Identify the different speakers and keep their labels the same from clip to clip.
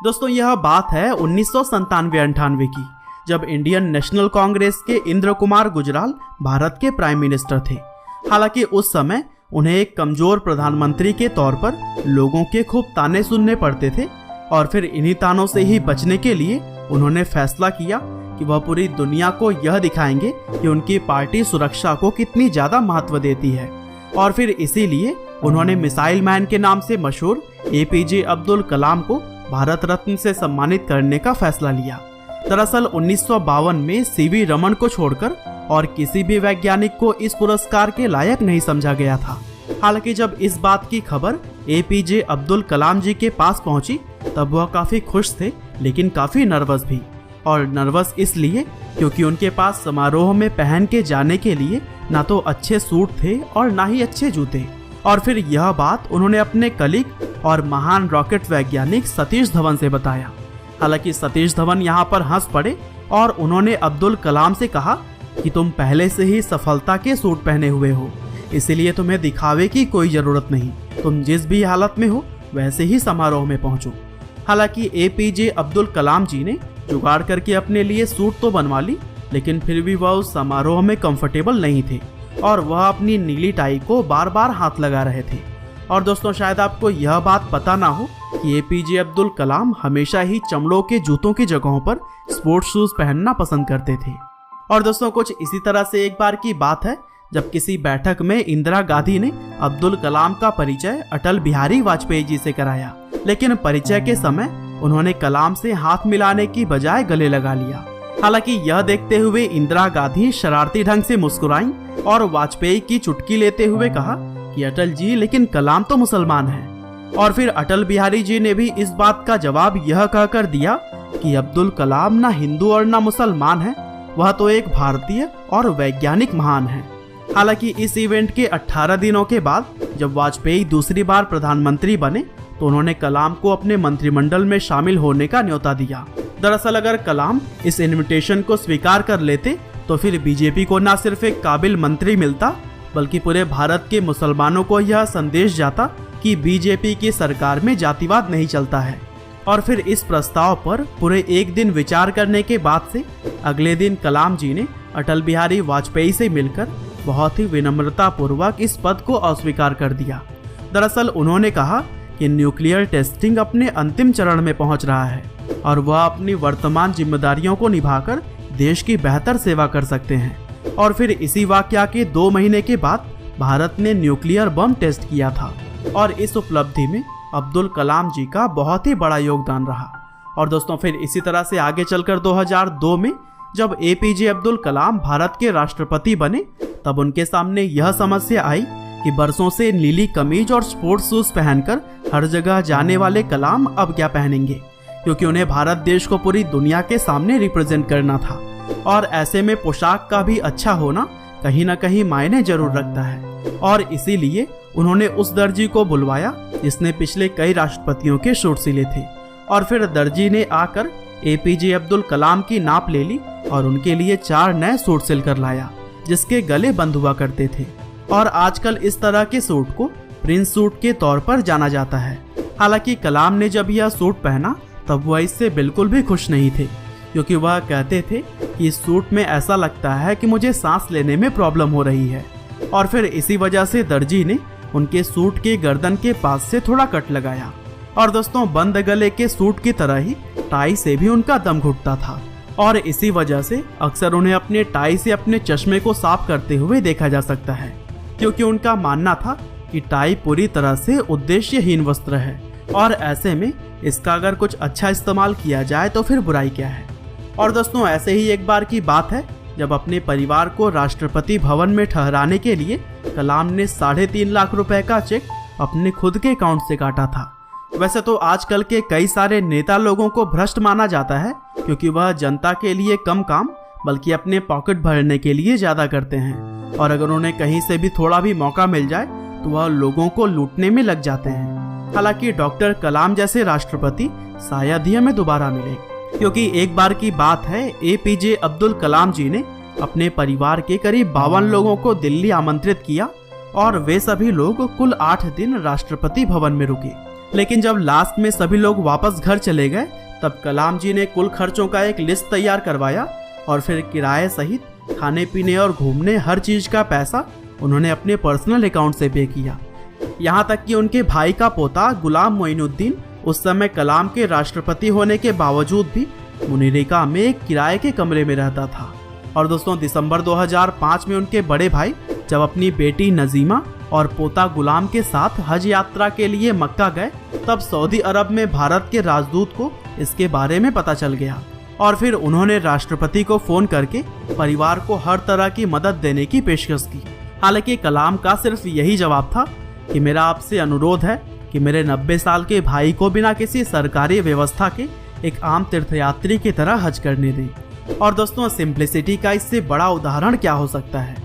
Speaker 1: दोस्तों यह बात है 1997-98 की, जब इंडियन नेशनल कांग्रेस के इंद्र कुमार गुजराल भारत के प्राइम मिनिस्टर थे। हालांकि उस समय उन्हें एक कमजोर प्रधानमंत्री के तौर पर लोगों के खूब ताने सुनने पड़ते थे और फिर इन्हीं तानों से ही बचने के लिए उन्होंने फैसला किया कि वह पूरी दुनिया को यह दिखाएंगे कि उनकी पार्टी सुरक्षा को कितनी ज्यादा महत्व देती है। और फिर इसीलिए उन्होंने मिसाइल मैन के नाम से मशहूर APJ अब्दुल कलाम को भारत रत्न से सम्मानित करने का फैसला लिया। दरअसल 1952 में CV रमन को छोड़कर और किसी भी वैज्ञानिक को इस पुरस्कार के लायक नहीं समझा गया था। हालांकि जब इस बात की खबर APJ अब्दुल कलाम जी के पास पहुंची तब वह काफी खुश थे, लेकिन काफी नर्वस भी। और नर्वस इसलिए क्योंकि उनके पास समारोह में पहन के जाने के लिए ना तो अच्छे सूट थे और ना ही अच्छे जूते। और फिर यह बात उन्होंने अपने कलीग और महान रॉकेट वैज्ञानिक सतीश धवन से बताया। हालांकि सतीश धवन यहाँ पर हंस पड़े और उन्होंने अब्दुल कलाम से कहा कि तुम पहले से ही सफलता के सूट पहने हुए हो, इसीलिए तुम्हें दिखावे की कोई जरूरत नहीं, तुम जिस भी हालत में हो वैसे ही समारोह में पहुंचो। हालांकि APJ अब्दुल कलाम जी ने जुगाड़ करके अपने लिए सूट तो बनवा ली, लेकिन फिर भी वह उस समारोह में कंफर्टेबल नहीं थे और वह अपनी नीली टाई को बार बार हाथ लगा रहे थे। और दोस्तों शायद आपको यह बात पता ना हो कि APJ अब्दुल कलाम हमेशा ही चमड़ों के जूतों की जगहों पर स्पोर्ट्स शूज पहनना पसंद करते थे। और दोस्तों कुछ इसी तरह से एक बार की बात है जब किसी बैठक में इंदिरा गांधी ने अब्दुल कलाम का परिचय अटल बिहारी वाजपेयी जी से कराया, लेकिन परिचय के समय उन्होंने कलाम से हाथ मिलाने की बजाय गले लगा लिया। हालांकि यह देखते हुए इंदिरा गांधी शरारती ढंग से मुस्कुराईं और वाजपेयी की चुटकी लेते हुए कहा कि अटल जी, लेकिन कलाम तो मुसलमान है। और फिर अटल बिहारी जी ने भी इस बात का जवाब यह कहकर दिया कि अब्दुल कलाम ना हिंदू और ना मुसलमान है, वह तो एक भारतीय और वैज्ञानिक महान है। हालांकि इस इवेंट के 18 दिनों के बाद जब वाजपेयी दूसरी बार प्रधानमंत्री बने तो उन्होंने कलाम को अपने मंत्रिमंडल में शामिल होने का न्योता दिया। दरअसल अगर कलाम इस इनविटेशन को स्वीकार कर लेते तो फिर बीजेपी को न सिर्फ एक काबिल मंत्री मिलता, बल्कि पूरे भारत के मुसलमानों को यह संदेश जाता कि बीजेपी की सरकार में जातिवाद नहीं चलता है। और फिर इस प्रस्ताव पर पूरे एक दिन विचार करने के बाद से अगले दिन कलाम जी ने अटल बिहारी वाजपेयी से मिलकर बहुत ही विनम्रता पूर्वक इस पद को अस्वीकार कर दिया। दरअसल उन्होंने कहा कि न्यूक्लियर टेस्टिंग अपने अंतिम चरण में पहुंच रहा है और वह अपनी वर्तमान जिम्मेदारियों को निभाकर देश की बेहतर सेवा कर सकते हैं। और फिर इसी वाकया के 2 महीने के बाद भारत ने न्यूक्लियर बम टेस्ट किया था और इस उपलब्धि में अब्दुल कलाम जी का बहुत ही बड़ा योगदान रहा। और दोस्तों फिर इसी तरह से आगे चलकर 2002 में जब APJ अब्दुल कलाम भारत के राष्ट्रपति बने तब उनके सामने यह समस्या आई कि बरसों से नीली कमीज और स्पोर्ट्स शूज पहनकर हर जगह जाने वाले कलाम अब क्या पहनेंगे, क्योंकि उन्हें भारत देश को पूरी दुनिया के सामने रिप्रेजेंट करना था। और ऐसे में पोशाक का भी अच्छा होना कहीं ना कहीं मायने जरूर रखता है। और इसीलिए उन्होंने उस दर्जी को बुलवाया जिसने पिछले कई राष्ट्रपतियों के सूट सिले थे। और फिर दर्जी ने आकर APJ अब्दुल कलाम की नाप ले ली और उनके लिए 4 नए सूट सिलकर लाया जिसके गले बंद हुआ करते थे। और आजकल इस तरह के सूट को प्रिंस सूट के तौर पर जाना जाता है। हालांकि कलाम ने जब यह सूट पहना तब वह इससे बिल्कुल भी खुश नहीं थे, क्योंकि वह कहते थे कि इस सूट में ऐसा लगता है कि मुझे सांस लेने में प्रॉब्लम हो रही है। और फिर इसी वजह से दर्जी ने उनके सूट के गर्दन के पास से थोड़ा कट लगाया। और दोस्तों बंद गले के सूट की तरह ही टाई से भी उनका दम घुटता था और इसी वजह से अक्सर उन्हें अपने टाई से अपने चश्मे को साफ करते हुए देखा जा सकता है, क्योंकि उनका मानना था कि टाई पूरी तरह से उद्देश्यहीन वस्त्र है और ऐसे में इसका अगर कुछ अच्छा इस्तेमाल किया जाए तो फिर बुराई क्या है। और दोस्तों ऐसे ही एक बार की बात है जब अपने परिवार को राष्ट्रपति भवन में ठहराने के लिए कलाम ने 3.5 लाख रुपए का चेक अपने खुद के अकाउंट से काटा था। वैसे तो आजकल के कई सारे नेता लोगों को भ्रष्ट माना जाता है, क्योंकि वह जनता के लिए कम काम बल्कि अपने पॉकेट भरने के लिए ज्यादा करते हैं और अगर उन्हें कहीं से भी थोड़ा भी मौका मिल जाए तो वह लोगों को लूटने में लग जाते हैं। हालांकि डॉक्टर कलाम जैसे राष्ट्रपति शायद ही हमें दोबारा मिले, क्योंकि एक बार की बात है APJ अब्दुल कलाम जी ने अपने परिवार के करीब 52 लोगों को दिल्ली आमंत्रित किया और वे सभी लोग कुल 8 दिन राष्ट्रपति भवन में रुके। लेकिन जब लास्ट में सभी लोग वापस घर चले गए तब कलाम जी ने कुल खर्चों का एक लिस्ट तैयार करवाया और फिर किराए सहित खाने पीने और घूमने हर चीज का पैसा उन्होंने अपने पर्सनल अकाउंट से पे किया। यहाँ तक कि उनके भाई का पोता गुलाम मोइनुद्दीन उस समय कलाम के राष्ट्रपति होने के बावजूद भी मुनीरिका में एक किराए के कमरे में रहता था। और दोस्तों, दिसंबर 2005 में उनके बड़े भाई जब अपनी बेटी नजीमा और पोता गुलाम के साथ हज यात्रा के लिए मक्का गए तब सऊदी अरब में भारत के राजदूत को इसके बारे में पता चल गया और फिर उन्होंने राष्ट्रपति को फोन करके परिवार को हर तरह की मदद देने की पेशकश की। हालांकि कलाम का सिर्फ यही जवाब था कि मेरा आपसे अनुरोध है कि मेरे 90 साल के भाई को बिना किसी सरकारी व्यवस्था के एक आम तीर्थयात्री की तरह हज करने दें। और दोस्तों, सिंप्लिसिटी का इससे बड़ा उदाहरण क्या हो सकता है।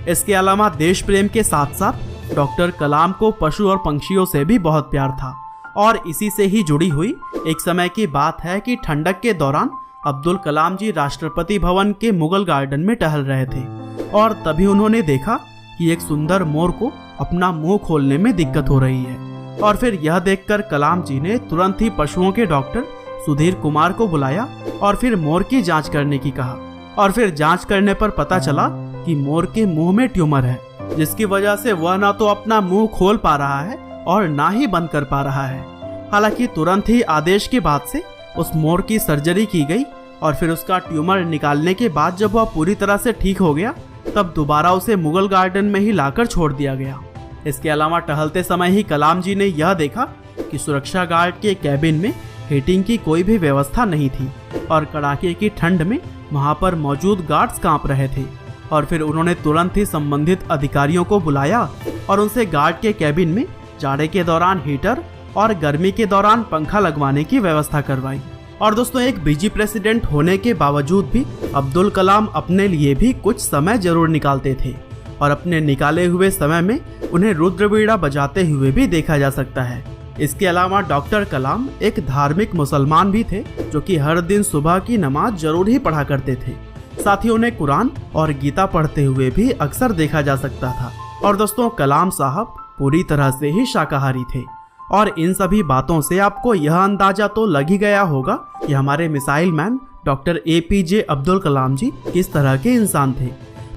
Speaker 1: इसके अलावा देश प्रेम के साथ साथ डॉक्टर कलाम को पशु और पंछियों से भी बहुत प्यार था और इसी से ही जुड़ी हुई एक समय की बात है कि ठंडक के दौरान अब्दुल कलाम जी राष्ट्रपति भवन के मुगल गार्डन में टहल रहे थे और तभी उन्होंने देखा कि एक सुंदर मोर को अपना मुंह खोलने में दिक्कत हो रही है। और फिर यह देखकर कलाम जी ने तुरंत ही पशुओं के डॉक्टर सुधीर कुमार को बुलाया और फिर मोर की जांच करने की कहा। और फिर जांच करने पर पता चला कि मोर के मुंह में ट्यूमर है, जिसकी वजह से वह ना तो अपना मुंह खोल पा रहा है और ना ही बंद कर पा रहा है। हालांकि तुरंत ही आदेश के बाद से उस मोर की सर्जरी की गई और फिर उसका ट्यूमर निकालने के बाद जब वह पूरी तरह से ठीक हो गया तब दोबारा उसे मुगल गार्डन में ही लाकर छोड़ दिया गया। इसके अलावा टहलते समय ही कलाम जी ने यह देखा कि सुरक्षा गार्ड के कैबिन में हीटिंग की कोई भी व्यवस्था नहीं थी और कड़ाके की ठंड में वहां पर मौजूद गार्ड्स कांप रहे थे। और फिर उन्होंने तुरंत ही संबंधित अधिकारियों को बुलाया और उनसे गार्ड के कैबिन में जाड़े के दौरान हीटर और गर्मी के दौरान पंखा लगवाने की व्यवस्था करवाई। और दोस्तों, एक बिजी प्रेसिडेंट होने के बावजूद भी अब्दुल कलाम अपने लिए भी कुछ समय जरूर निकालते थे और अपने निकाले हुए समय में उन्हें रुद्रवीणा बजाते हुए भी देखा जा सकता है। इसके अलावा डॉक्टर कलाम एक धार्मिक मुसलमान भी थे जो कि हर दिन सुबह की नमाज जरूर ही पढ़ा करते थे। साथ ही उन्हें कुरान और गीता पढ़ते हुए भी अक्सर देखा जा सकता था। और दोस्तों, कलाम साहब पूरी तरह से ही शाकाहारी थे और इन सभी बातों से आपको यह अंदाजा तो लग ही गया होगा कि हमारे missile man doctor APJ Abdul Kalam ji किस तरह के इंसान थे।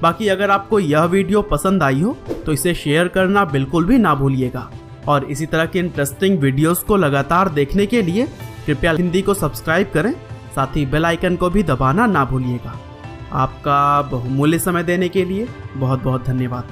Speaker 1: बाकी अगर आपको यह वीडियो पसंद आई हो तो इसे शेयर करना बिल्कुल भी ना भूलिएगा और इसी तरह के इंटरेस्टिंग वीडियोस को लगातार देखने के लिए कृपया हिंदी को सब्सक्राइब करें, साथ ही बेल आइकन को भी दबाना ना भूलिएगा। आपका बहुमूल्य समय देने के लिए बहुत बहुत धन्यवाद।